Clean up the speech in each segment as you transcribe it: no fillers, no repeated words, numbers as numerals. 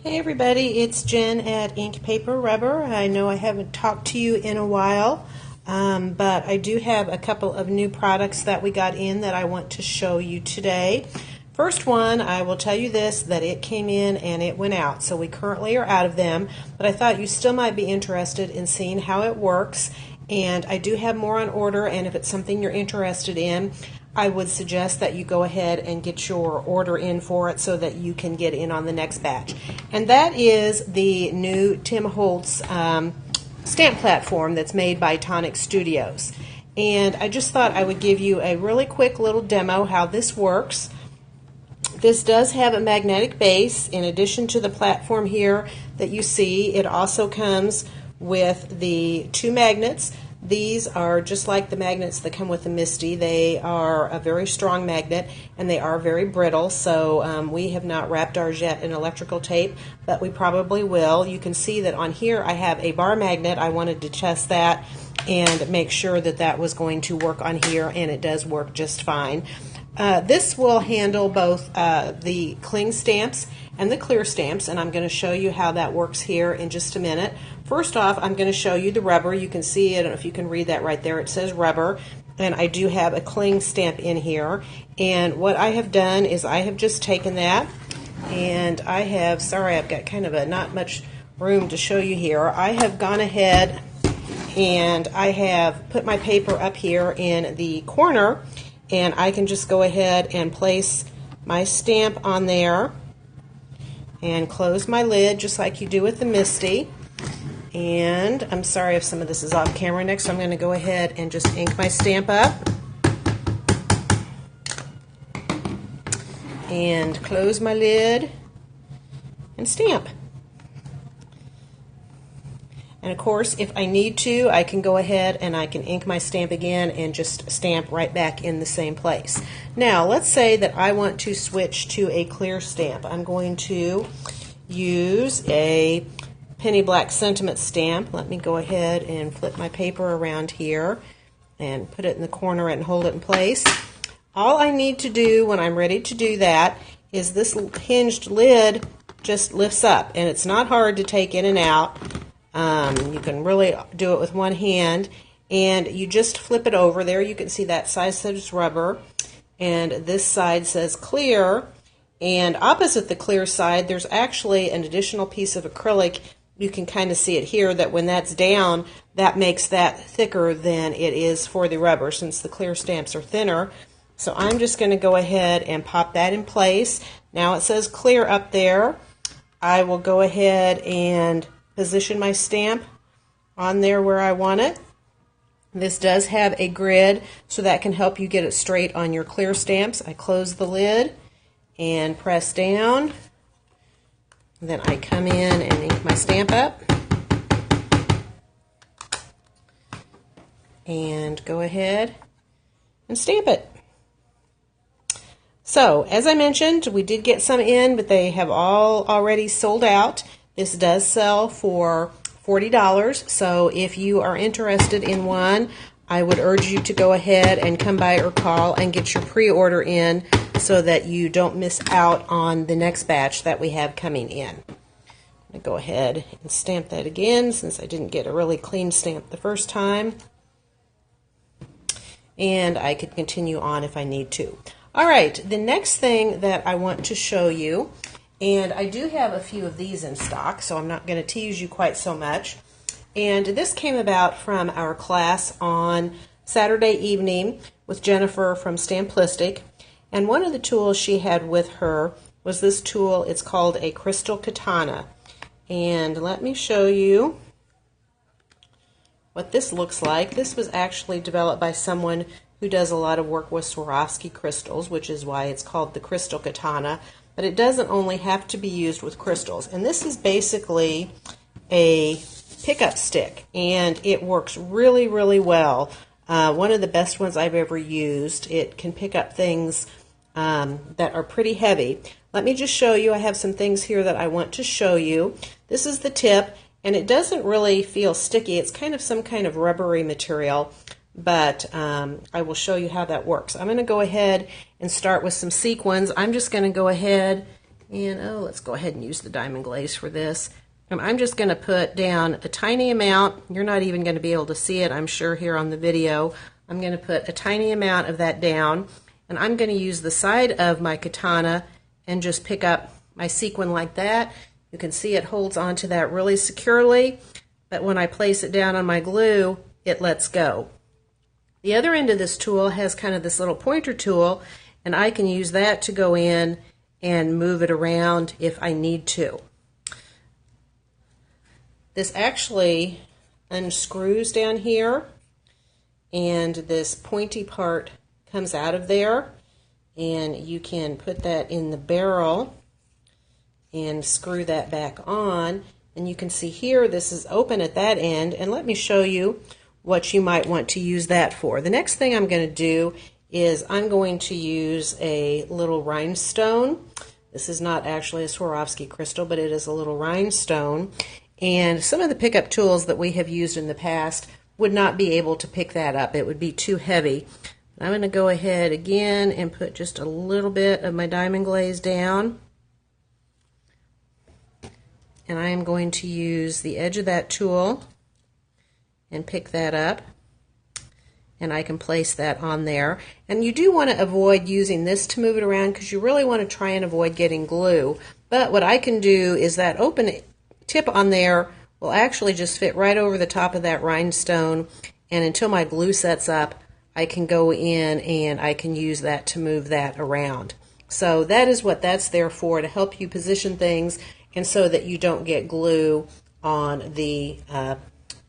Hey everybody, it's Jen at Ink Paper Rubber. I know I haven't talked to you in a while, but I do have a couple of new products that we got in that I want to show you today. First one, I will tell you this, that it came in and it went out, so we currently are out of them, but I thought you still might be interested in seeing how it works, and I do have more on order, and if it's something you're interested in, I would suggest that you go ahead and get your order in for it so that you can get in on the next batch. And that is the new Tim Holtz stamp platform that's made by Tonic Studios. And I just thought I would give you a really quick little demo how this works. This does have a magnetic base. In addition to the platform here that you see, it also comes with the two magnets. These are just like the magnets that come with the MISTI. They are a very strong magnet and they are very brittle, so we have not wrapped ours yet in electrical tape, but we probably will. You can see that on here I have a bar magnet. I wanted to test that and make sure that that was going to work on here, and it does work just fine. This will handle both the cling stamps and the clear stamps, and I'm going to show you how that works here in just a minute. First off, I'm going to show you the rubber. You can see, I don't know if you can read that right there, it says rubber, and I do have a cling stamp in here. And what I have done is I have just taken that, and I have, sorry, I've got kind of a not much room to show you here. I have gone ahead and I have put my paper up here in the corner, and I can just go ahead and place my stamp on there and close my lid just like you do with the MISTI. And I'm sorry if some of this is off camera. Next I'm going to go ahead and just ink my stamp up and close my lid and stamp. And of course, if I need to, I can go ahead and I can ink my stamp again and just stamp right back in the same place. Now, let's say that I want to switch to a clear stamp. I'm going to use a penny black sentiment stamp. Let me go ahead and flip my paper around here and put it in the corner and hold it in place. All I need to do when I'm ready to do that is this hinged lid just lifts up, and it's not hard to take in and out. You can really do it with one hand, and you just flip it over. There you can see that side says rubber, and this side says clear, and opposite the clear side there's actually an additional piece of acrylic. You can kind of see it here that when that's down, that makes that thicker than it is for the rubber, since the clear stamps are thinner. So I'm just going to go ahead and pop that in place. Now it says clear up there. I will go ahead and position my stamp on there where I want it. This does have a grid, so that can help you get it straight on your clear stamps. I close the lid and press down. Then I come in and ink my stamp up and go ahead and stamp it. So, as I mentioned, we did get some in, but they have all already sold out. This does sell for $40, so if you are interested in one, I would urge you to go ahead and come by or call and get your pre-order in so that you don't miss out on the next batch that we have coming in. I'm going to go ahead and stamp that again since I didn't get a really clean stamp the first time. And I could continue on if I need to. Alright, the next thing that I want to show you, and I do have a few of these in stock, so I'm not going to tease you quite so much. And this came about from our class on Saturday evening with Jennifer from Stamplistic. And one of the tools she had with her was this tool. It's called a crystal katana. And let me show you what this looks like. This was actually developed by someone who does a lot of work with Swarovski crystals, which is why it's called the crystal katana. But it doesn't only have to be used with crystals. And this is basically a pickup stick, and it works really, really well. One of the best ones I've ever used. It can pick up things that are pretty heavy. Let me just show you. I have some things here that I want to show you. This is the tip, and it doesn't really feel sticky. It's kind of some kind of rubbery material, but I will show you how that works. I'm going to go ahead and start with some sequins. I'm just going to go ahead And let's go ahead and use the diamond glaze for this. I'm just going to put down a tiny amount. You're not even going to be able to see it, I'm sure, here on the video. I'm going to put a tiny amount of that down, and I'm going to use the side of my katana and just pick up my sequin like that. You can see it holds onto that really securely, but when I place it down on my glue, it lets go. The other end of this tool has kind of this little pointer tool, and I can use that to go in and move it around if I need to. This actually unscrews down here, and this pointy part comes out of there, and you can put that in the barrel and screw that back on. And you can see here this is open at that end, and let me show you what you might want to use that for. The next thing I'm going to do is I'm going to use a little rhinestone. This is not actually a Swarovski crystal, but it is a little rhinestone. And some of the pickup tools that we have used in the past would not be able to pick that up. It would be too heavy. I'm going to go ahead again and put just a little bit of my diamond glaze down. And I am going to use the edge of that tool and pick that up. And I can place that on there. And you do want to avoid using this to move it around because you really want to try and avoid getting glue. But what I can do is that open tip on there will actually just fit right over the top of that rhinestone, and until my glue sets up, I can go in and I can use that to move that around. So that is what that's there for, to help you position things and so that you don't get glue on the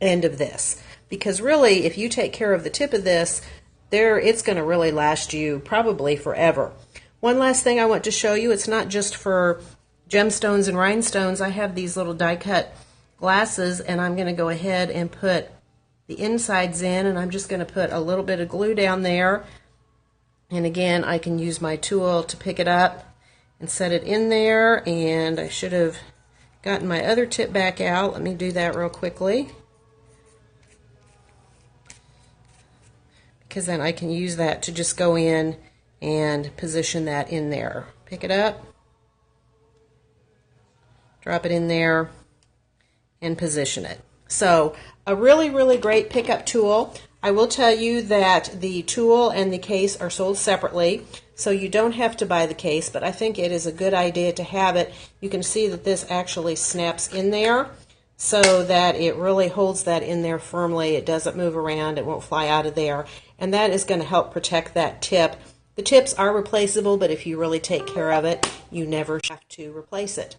end of this. Because really, if you take care of the tip of this, it's going to really last you probably forever. One last thing I want to show you, it's not just for gemstones and rhinestones. I have these little die-cut glasses, and I'm going to go ahead and put the insides in, and I'm just going to put a little bit of glue down there. And again, I can use my tool to pick it up and set it in there, and I should have gotten my other tip back out. Let me do that real quickly, because then I can use that to just go in and position that in there. Pick it up, drop it in there, and position it. So a really, really great pickup tool. I will tell you that the tool and the case are sold separately, so you don't have to buy the case, but I think it is a good idea to have it. You can see that this actually snaps in there so that it really holds that in there firmly. It doesn't move around, it won't fly out of there, and that is going to help protect that tip. The tips are replaceable, but if you really take care of it, you never have to replace it.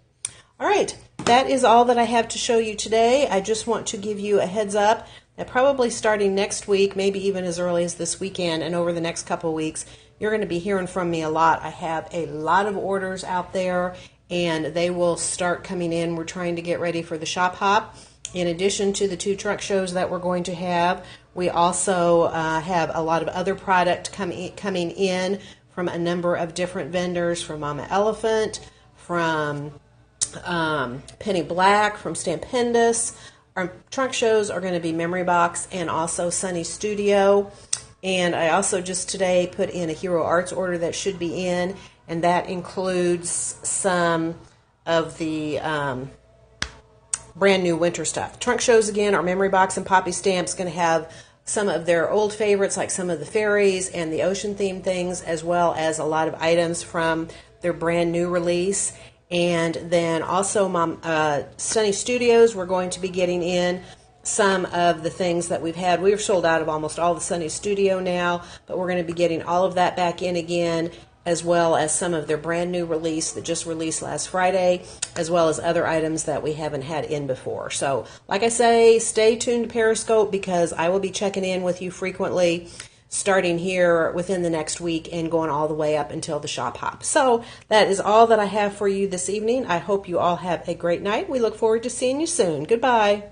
All right, that is all that I have to show you today. I just want to give you a heads up that probably starting next week, maybe even as early as this weekend and over the next couple of weeks, you're going to be hearing from me a lot. I have a lot of orders out there, and they will start coming in. We're trying to get ready for the shop hop. In addition to the 2 truck shows that we're going to have, we also have a lot of other product coming in from a number of different vendors, from Mama Elephant, from Penny Black, from Stampendous. Our trunk shows are going to be Memory Box and also Sunny Studio. And I also just today put in a Hero Arts order that should be in, and that includes some of the brand new winter stuff. Trunk shows again are Memory Box and Poppy Stamps going to have some of their old favorites, like some of the fairies and the ocean themed things, as well as a lot of items from their brand new release. And then also Sunny Studios, we're going to be getting in some of the things that we've had. We've sold out of almost all the Sunny Studio now, but we're going to be getting all of that back in again, as well as some of their brand new release that just released last Friday, as well as other items that we haven't had in before. So, like I say, stay tuned to Periscope, because I will be checking in with you frequently, starting here within the next week and going all the way up until the shop hop. So that is all that I have for you this evening. I hope you all have a great night. We look forward to seeing you soon. Goodbye.